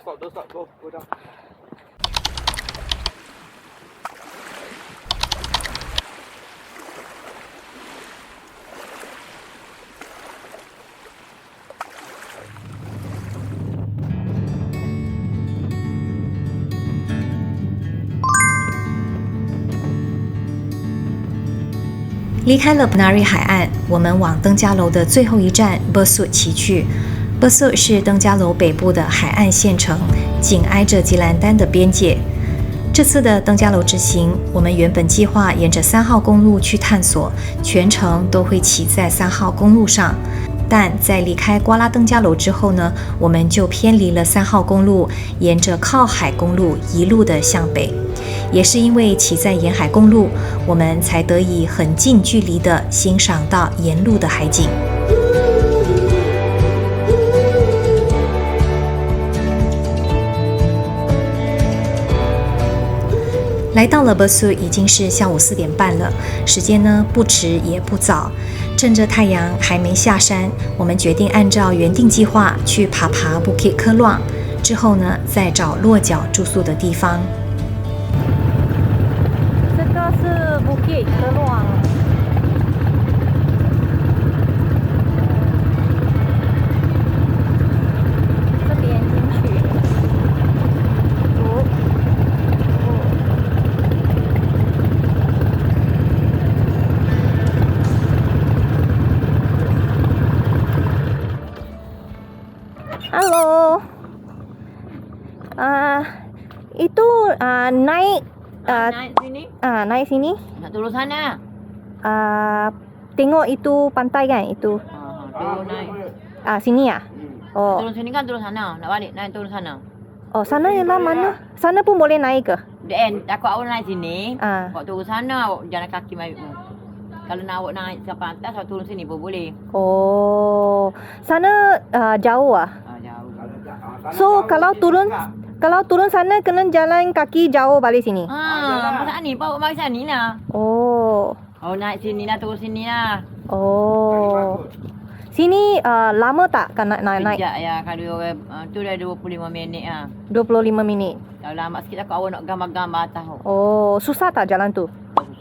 Don't stop. Go down. 离开了 Penari 海岸，我们往登嘉楼的最后一站 Besut 骑去。Besut 是登嘉楼北部的海岸县城，紧挨着吉兰丹的边界。这次的登嘉楼之行，我们原本计划沿着3号公路去探索，全程都会骑在3号公路上。但在离开瓜拉登嘉楼之后呢，我们就偏离了3号公路，沿着靠海公路一路的向北。也是因为骑在沿海公路，我们才得以很近距离地欣赏到沿路的海景。来到了 Besut 已经是下午4点半了，时间呢不迟也不早，趁着太阳还没下山，我们决定按照原定计划去爬 Bukit Keluang， 之后呢再找落脚住宿的地方。这个是 Bukit Keluang。Halo, itu naik naik sini. Naik sini. Nak turun sana. Tengok itu pantai kan itu. Turun naik. Sini ya. Oh. Turun sini kan turun sana. Nak balik naik turun sana. Oh, sana ialah mana? Sana pun boleh naik ke? Takut awak naik sini. Awak turun sana, awak jalan kaki mai. Kalau nak awak naik sampai atas, awak turun sini pun boleh. Oh, sana jauh ah? Jauh. So kalau turun sana kena jalan kaki jauh balik sini. Masa ni awak mari sini lah. Oh. Awak naik sini lah, turun sini lah. Oh. Sini lama tak kan naik? Sekejap ya, kalau orang tu dah 25 minit lah. 25 minit. Kalau lama sikit takut awak nak gambar-gambar atas. Oh, susah tak jalan tu?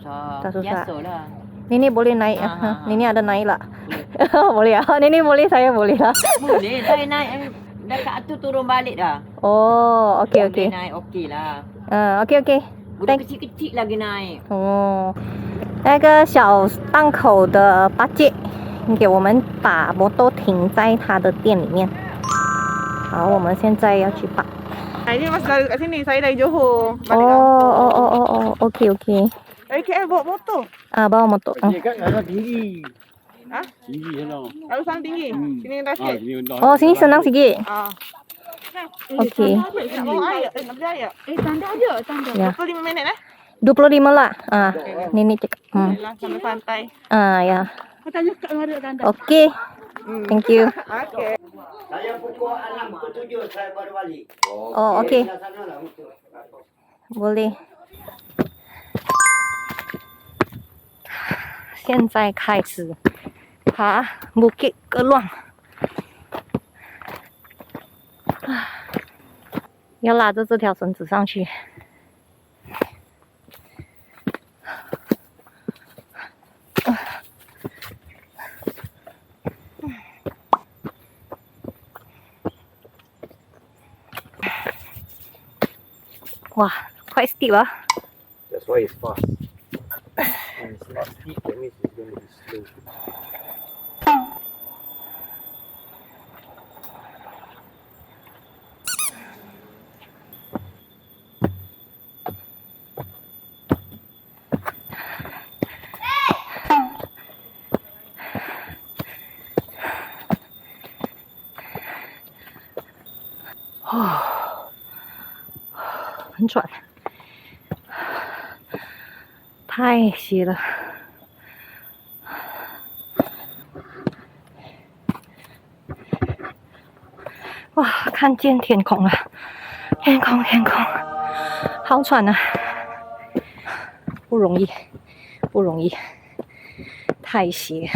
Susah. Tak susah. Biasalah. Nenek boleh naik? Nenek ada naik lah. Boleh ah. Nenek boleh, saya boleh lah. Boleh, saya naik dekat tu turun balik dah. Oh, okey okey. Naik okey lah. Okey okey. Budak kecil-kecil lagi naik. 那个小档口的八戒给我们把摩托停在他的店里面。好，我们现在要去拔。Ini mas dari kat sini, saya dari Johor. Oh, okey okey. Dari KL bawa motor. Bawa motor. Dia kan ada tinggi. Tinggi sana. Lalu sana tinggi. Sini dah sikit. Oh, sini senang sikit. Okey. Nak bawa air? Nak beli air? Tanda ada, tanda. Ya. 25 minit 25 lah. Nenek cakap. Sampai pantai. Ya. Tanya kat luar ada tanda. Okey. Thank you. Okey. Saya pukul 6, pukul 7 saya baru balik. Oh, okey. Boleh. 现在开始爬 Bukit Keluang。要拉着这条绳子上去。哇，quite steep 啊！ That's why it's fast. When it's not steep, that means it's going to be slow. Oh. 很喘，太斜了。哇，看见天空了，天空，好喘啊，不容易，太斜。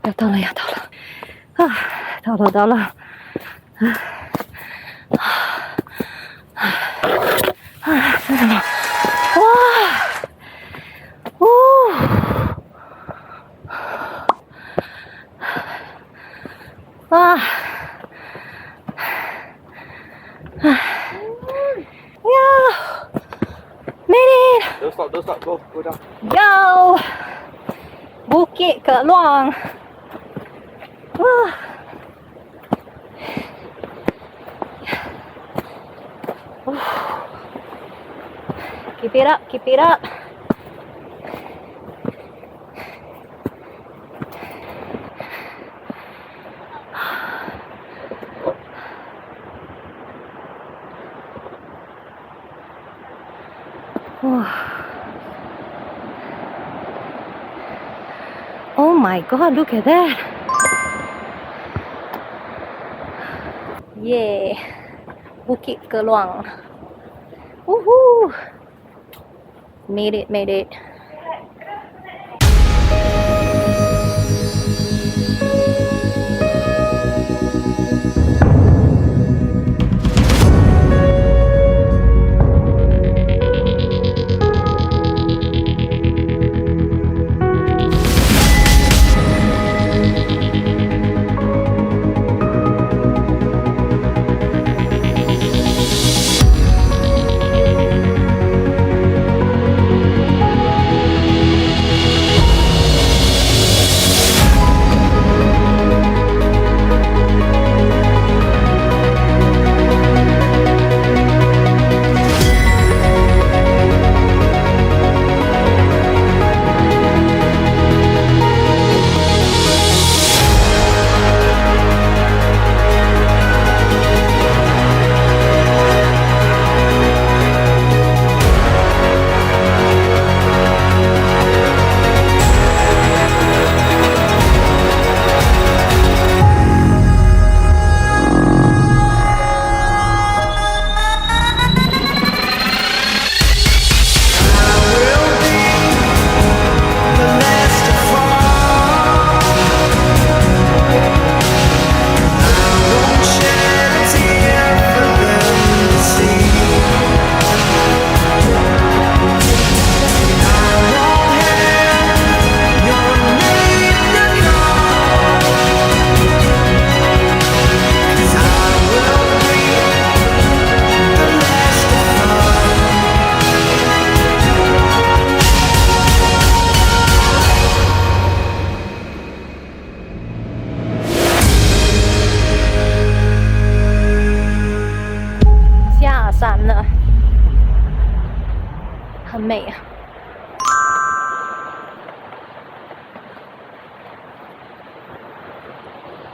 要到了。到了。这是什么？哇！哦！啊！呀 ！Made it！ Don't stop, go down. Yo! Bukit Keluang. Wah. Keep it up, keep it up. Oh my god, look at that. Yeah. Bukit Keluang. Woohoo. Made it.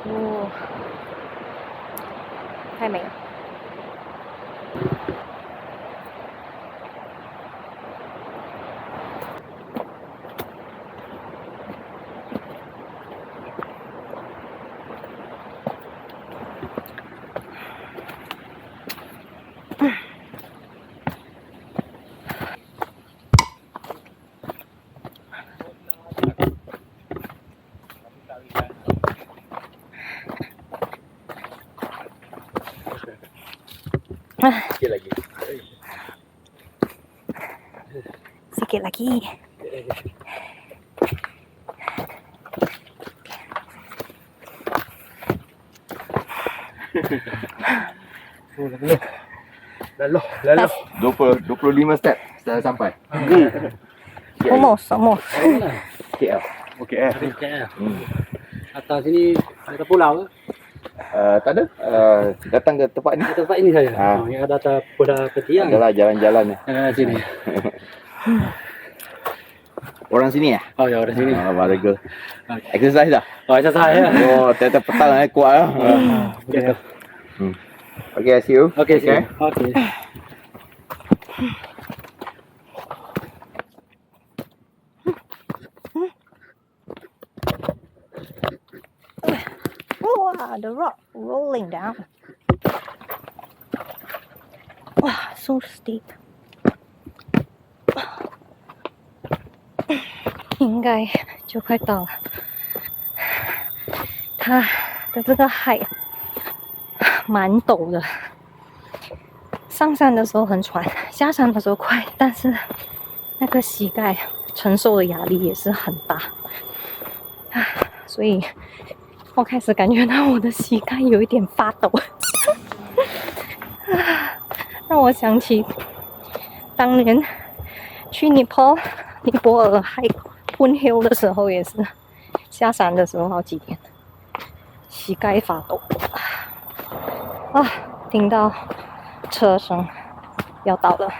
Oh, 太美了。Sikit lagi. Sikit lagi. Lalu. 25 step dah sampai. Almost. KL. Okay. Atas sini ada pulau ke? Tak ada. Datang ke tempat ni. Tempat ini saja. Ha. Yang ada atas pulau Petiang. Adalah jalan-jalan ni. Sini. Orang sini ya? Oh ya, orang sini. Warga. Exercise dah? Oh, exercise ya. Oh, tiap-tiap petang kuat lah. Okay. Okay, see you. Okay, see you. Okay. Wow, the rock rolling down. Wow, so steep. 应该就快到了。它的这个海蛮陡的，上山的时候很喘，下山的时候快，但是那个膝盖承受的压力也是很大，所以我开始感觉到我的膝盖有一点发抖，让我想起当年去尼泊尔Pun Hill 的时候，也是下山的时候好几天，膝盖发抖听到车声要到了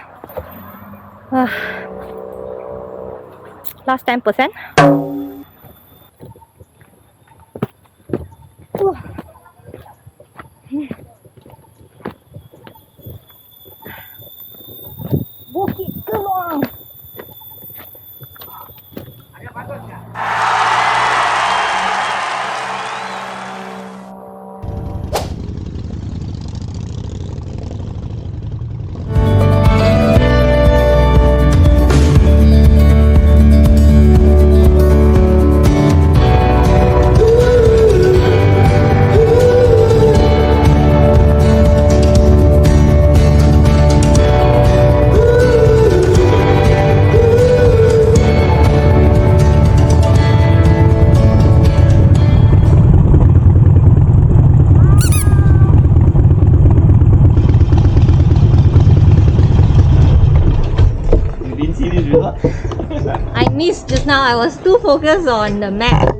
last 10%。Bukit Keluang。I missed just now. I was too focused on the map.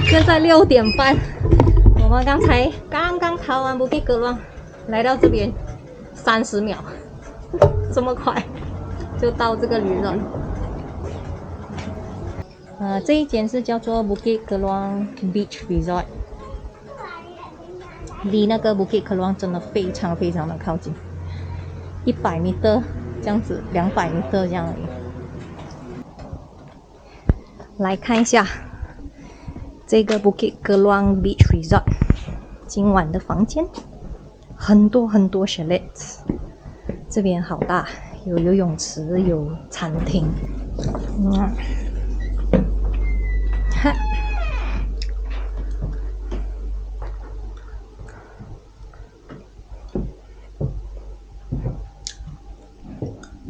现在6点半，我们刚爬完 Bukit Keluang， 来到这边30秒，这么快就到这个旅馆。这一间是叫做 Bukit Keluang Beach Resort， 离那个 Bukit Keluang 真的非常非常的靠近，100米这样子，200米这样而已。来看一下这个 Bukit Keluang Beach Resort 今晚的房间，很多 chalets， 这边好大，有游泳池，有餐厅。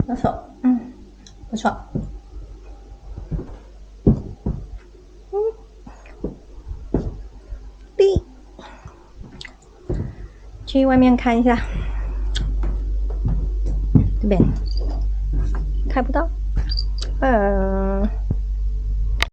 不错，不错。去外面看一下，这边看不到。